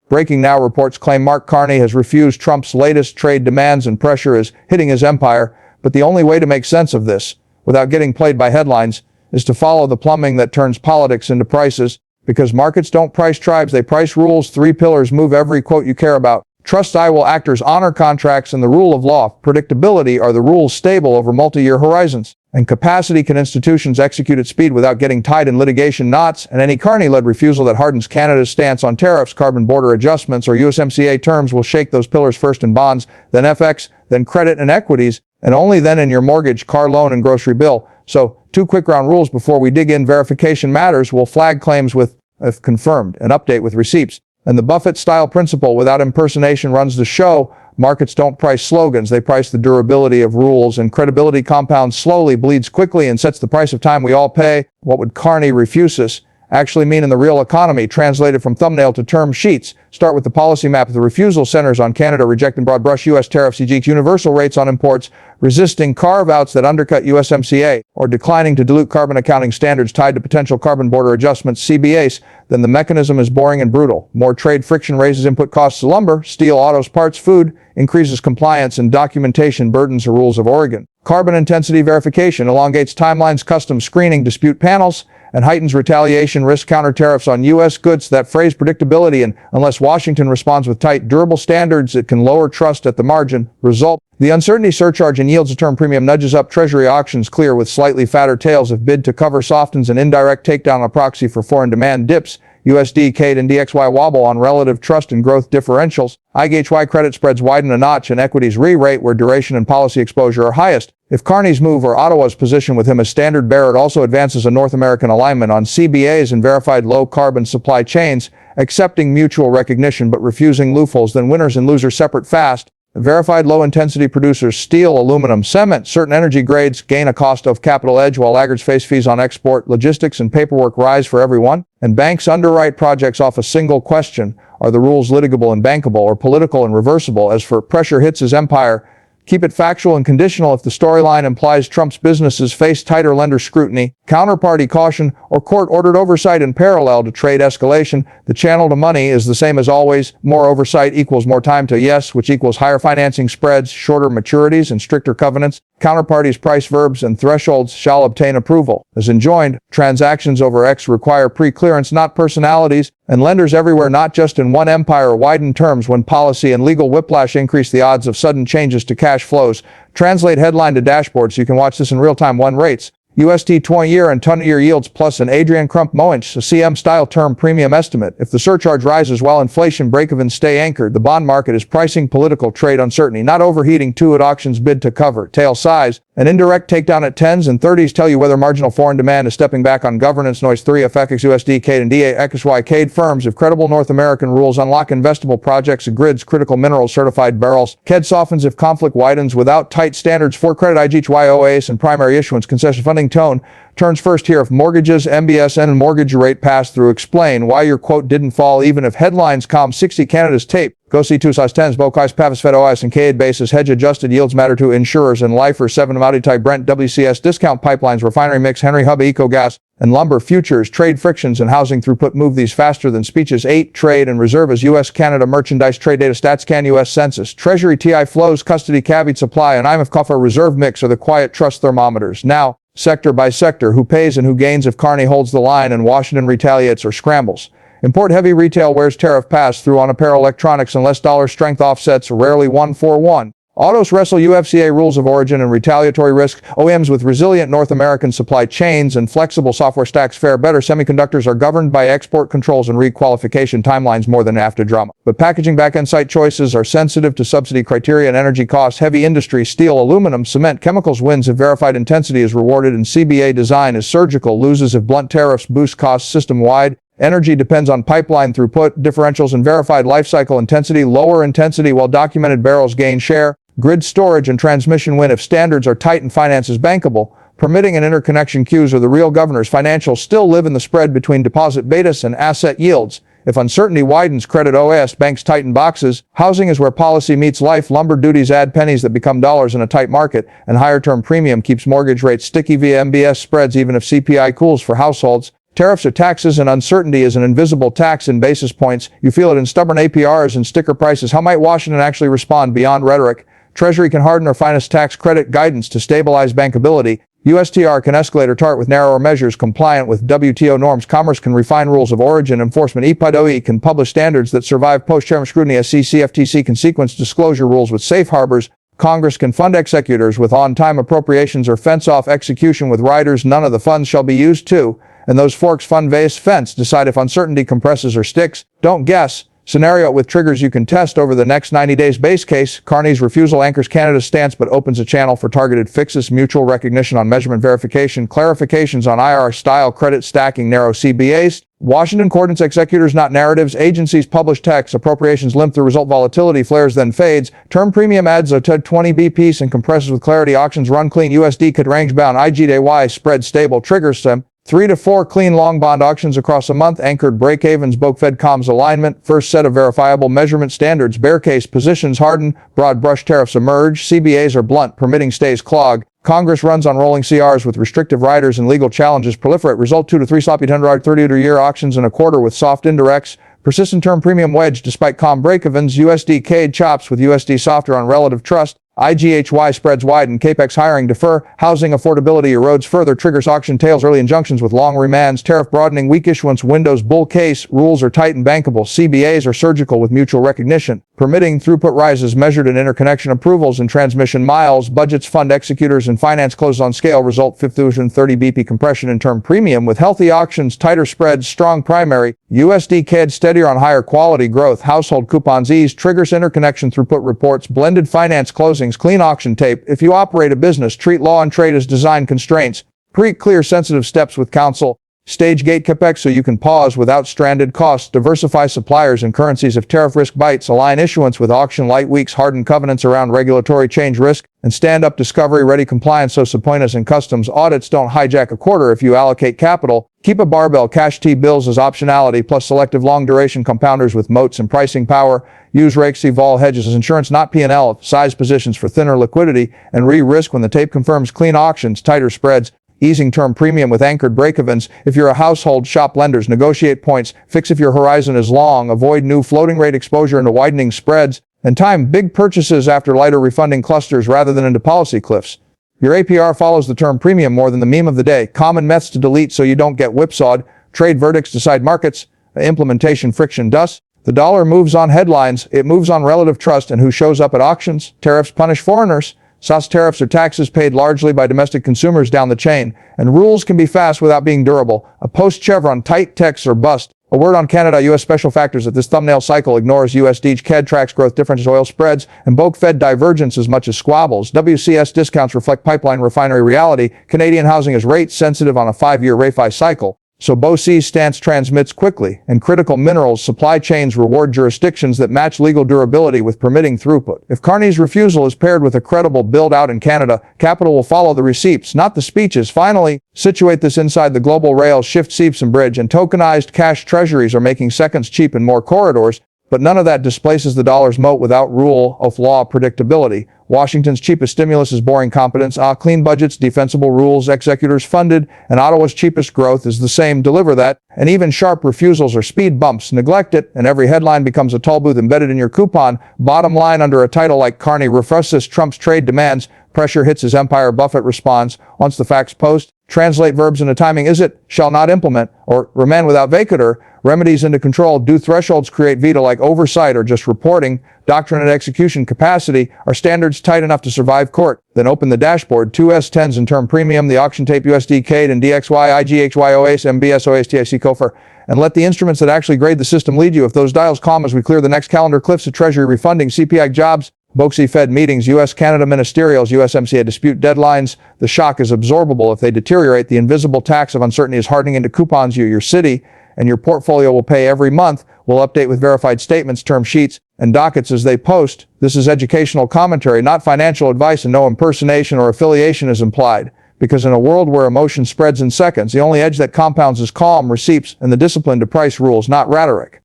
Breaking now reports claim Mark Carney has refused Trump's latest trade demands and pressure is hitting his empire, but the only way to make sense of this, without getting played by headlines, is to follow the plumbing that turns politics into prices, because markets don't price tribes, they price rules. 3 pillars move every quote you care about. Trust I will actors honor contracts and the rule of law. Predictability are the rules stable over multi-year horizons. And capacity can institutions execute at speed without getting tied in litigation knots, and any Carney-led refusal that hardens Canada's stance on tariffs, carbon border adjustments, or USMCA terms will shake those pillars first in bonds, then FX, then credit and equities, and only then in your mortgage, car loan, and grocery bill. So, 2 quick ground rules before we dig in. Verification matters. We'll flag claims with, if confirmed, and update with receipts. And the Buffett-style principle, without impersonation, runs the show. Markets don't price slogans, they price the durability of rules, and credibility compounds slowly, bleeds quickly, and sets the price of time we all pay. What would Carney refuse us actually mean in the real economy, translated from thumbnail to term sheets? Start with the policy map. The refusal centers on Canada rejecting broad brush U.S. tariffs, e.g. universal rates on imports, resisting carve-outs that undercut USMCA, or declining to dilute carbon accounting standards tied to potential carbon border adjustments, CBAs. Then the mechanism is boring and brutal. More trade friction raises input costs of lumber, steel, autos, parts, food, increases compliance and documentation burdens the rules of Oregon. Carbon intensity verification elongates timelines, customs screening, dispute panels, and heightens retaliation risk. Counter tariffs on U.S. goods. That phrase predictability, and unless Washington responds with tight, durable standards, it can lower trust at the margin. Result: the uncertainty surcharge and yields a term premium nudges up. Treasury auctions clear with slightly fatter tails. If bid to cover softens, an indirect takedown, a proxy for foreign demand dips. USD, CAD, and DXY wobble on relative trust and growth differentials. IHY credit spreads widen a notch, and equities re-rate where duration and policy exposure are highest. If Carney's move or Ottawa's position with him as standard bearer, it also advances a North American alignment on CBAs and verified low-carbon supply chains, accepting mutual recognition but refusing loopholes. Then winners and losers separate fast. Verified low-intensity producers, steel, aluminum, cement, certain energy grades gain a cost of capital edge, while laggards face fees on export. Logistics and paperwork rise for everyone, and banks underwrite projects off a single question: are the rules litigable and bankable, or political and reversible? As for pressure hits his empire, keep it factual and conditional. If the storyline implies Trump's businesses face tighter lender scrutiny, counterparty caution, or court-ordered oversight in parallel to trade escalation, the channel to money is the same as always. More oversight equals more time to yes, which equals higher financing spreads, shorter maturities, and stricter covenants. Counterparties' price verbs and thresholds shall obtain approval. As enjoined, transactions over X require pre-clearance, not personalities, and lenders everywhere, not just in one empire, widen terms when policy and legal whiplash increase the odds of sudden changes to cash flows. Translate headline to dashboard so you can watch this in real time. 1 rates. UST 20-year and 10-year yields plus an Adrian Crump Moench, a CM-style term premium estimate. If the surcharge rises while inflation break-even stay anchored, the bond market is pricing political trade uncertainty, not overheating. 2 at auctions bid to cover. Tail size. An indirect takedown at 10s and 30s tell you whether marginal foreign demand is stepping back on governance noise. 3 FX USD CAD and DA XY CAD firms. If credible North American rules unlock investable projects, grids, critical minerals, certified barrels. CAD softens if conflict widens without tight standards. 4 credit IGHY OAS and primary issuance concession funding tone turns first here. If mortgages, MBS, and mortgage rate pass through, explain why your quote didn't fall even if headlines calm. 60 Canada's tape. Go see 2 size 10s, Bokais, Pavis, Fed, OIS, and CAD basis. Hedge adjusted yields matter to insurers and lifers. 7 Audi type Brent, WCS, discount pipelines, refinery mix, Henry Hub, Ecogas, and lumber futures. Trade frictions and housing throughput move these faster than speeches. 8 trade and reserve as U.S.-Canada merchandise trade data. StatsCan U.S. Census. Treasury TI flows, custody caveat supply, and IMF coffer reserve mix are the quiet trust thermometers. Now, sector by sector, who pays and who gains if Carney holds the line and Washington retaliates or scrambles. Import-heavy retail wears tariff pass-through on apparel, electronics, unless dollar strength offsets, rarely 1-4-1. Autos wrestle UFCA rules of origin and retaliatory risk. OEMs with resilient North American supply chains and flexible software stacks fare better. Semiconductors are governed by export controls and requalification timelines more than NAFTA drama. But packaging back-end site choices are sensitive to subsidy criteria and energy costs. Heavy industry, steel, aluminum, cement, chemicals wins if verified intensity is rewarded, and CBA design is surgical, loses if blunt tariffs boost costs system-wide. Energy depends on pipeline throughput, differentials, and verified lifecycle intensity. Lower intensity, well-documented barrels gain share. Grid storage and transmission win if standards are tight and finance is bankable. Permitting and interconnection queues are the real governors. Financials still live in the spread between deposit betas and asset yields. If uncertainty widens, credit OAS, banks tighten boxes. Housing is where policy meets life. Lumber duties add pennies that become dollars in a tight market, and higher term premium keeps mortgage rates sticky via MBS spreads even if CPI cools for households. Tariffs are taxes, and uncertainty is an invisible tax in basis points. You feel it in stubborn APRs and sticker prices. How might Washington actually respond beyond rhetoric? Treasury can harden or finance tax credit guidance to stabilize bankability. USTR can escalate or tart with narrower measures compliant with WTO norms. Commerce can refine rules of origin. Enforcement EPIDOE can publish standards that survive post-chairman scrutiny. SEC FTC can sequence disclosure rules with safe harbors. Congress can fund executors with on-time appropriations or fence off execution with riders. None of the funds shall be used to, and those forks fund vase fence. Decide if uncertainty compresses or sticks. Don't guess. Scenario with triggers you can test over the next 90 days. Base case, Carney's refusal anchors Canada's stance but opens a channel for targeted fixes. Mutual recognition on measurement verification. Clarifications on IR-style credit stacking. Narrow CBAs. Washington coordinates executors, not narratives. Agencies publish text. Appropriations limp through result. Volatility flares then fades. Term premium adds a 20 bps and compresses with clarity. Auctions run clean. USD could range bound. IGDY spread stable. Triggers them. 3 to 4 clean long bond auctions across a month. Anchored break-havens. Fed comms alignment. First set of verifiable measurement standards. Bear case positions harden. Broad brush tariffs emerge. CBAs are blunt. Permitting stays clog. Congress runs on rolling CRs with restrictive riders and legal challenges proliferate. Result 2 to 3 sloppy 30-year auctions in a quarter with soft indirects. Persistent term premium wedge despite calm break-evens. USD CAD chops with USD softer on relative trust. IGHY spreads widen. Capex hiring defer. Housing affordability erodes further. Triggers auction tails. Early injunctions with long remands. Tariff broadening. Weak issuance windows. Bull case. Rules are tight and bankable. CBAs are surgical with mutual recognition. Permitting throughput rises measured in interconnection approvals and transmission miles. Budgets fund executors and finance closes on scale. Result 530 BP compression in term premium with healthy auctions, tighter spreads, strong primary. USD CAD steadier on higher quality growth. Household coupons ease. Triggers interconnection throughput reports. Blended finance closings. Clean auction tape. If you operate a business, treat law and trade as design constraints. Pre-clear sensitive steps with counsel. Stage gate capex so you can pause without stranded costs. Diversify suppliers and currencies if tariff risk bites. Align issuance with auction light weeks. Harden covenants around regulatory change risk. And stand up discovery ready compliance so subpoenas and customs audits don't hijack a quarter. If you allocate capital, keep a barbell. Cash T-bills as optionality plus selective long duration compounders with moats and pricing power. Use rakes, vol hedges as insurance, not P&L. Size positions for thinner liquidity and re-risk when the tape confirms. Clean auctions, tighter spreads. Easing term premium with anchored break-evens. If you're a household, shop lenders, negotiate points. Fix if your horizon is long. Avoid new floating rate exposure into widening spreads. And time big purchases after lighter refunding clusters rather than into policy cliffs. Your APR follows the term premium more than the meme of the day. Common methods to delete so you don't get whipsawed. Trade verdicts decide markets. Implementation friction dust. The dollar moves on headlines. It moves on relative trust and who shows up at auctions. Tariffs punish foreigners. SAS tariffs are taxes paid largely by domestic consumers down the chain, and rules can be fast without being durable. A post-Chevron tight text or bust. A word on Canada. U.S. special factors that this thumbnail cycle ignores. USD CAD tracks growth differences, oil spreads, and Fed divergence as much as squabbles. WCS discounts reflect pipeline refinery reality. Canadian housing is rate sensitive on a 5-year refi cycle. So BOC's stance transmits quickly, and critical minerals supply chains reward jurisdictions that match legal durability with permitting throughput. If Carney's refusal is paired with a credible build-out in Canada, capital will follow the receipts, not the speeches. Finally, situate this inside the global rails, shift seeps and bridge, and tokenized cash treasuries are making seconds cheap in more corridors, but none of that displaces the dollar's moat without rule of law predictability. Washington's cheapest stimulus is boring competence. Clean budgets, defensible rules, executors funded, and Ottawa's cheapest growth is the same. Deliver that, and even sharp refusals are speed bumps. Neglect it, and every headline becomes a toll booth embedded in your coupon. Bottom line under a title like Carney refuses Trump's trade demands. Pressure hits his empire. Buffett responds. Once the facts post, translate verbs into timing. Is it, shall not implement, or remand without vacatur. Remedies into control. Do thresholds create veto like oversight or just reporting? Doctrine and execution capacity. Are standards tight enough to survive court? Then open the dashboard. 2S10s in term premium. The auction tape USD CAD and DXY, IGHY, OAS, MBS, OAS, TIC, COFR. And let the instruments that actually grade the system lead you. If those dials calm as we clear the next calendar cliffs of Treasury refunding, CPI jobs, BOCE Fed meetings, U.S.-Canada ministerials, USMCA dispute deadlines. The shock is absorbable. If they deteriorate, the invisible tax of uncertainty is hardening into coupons your city and your portfolio will pay every month. We'll update with verified statements, term sheets, and dockets as they post. This is educational commentary, not financial advice, and no impersonation or affiliation is implied. Because in a world where emotion spreads in seconds, the only edge that compounds is calm, receipts, and the discipline to price rules, not rhetoric.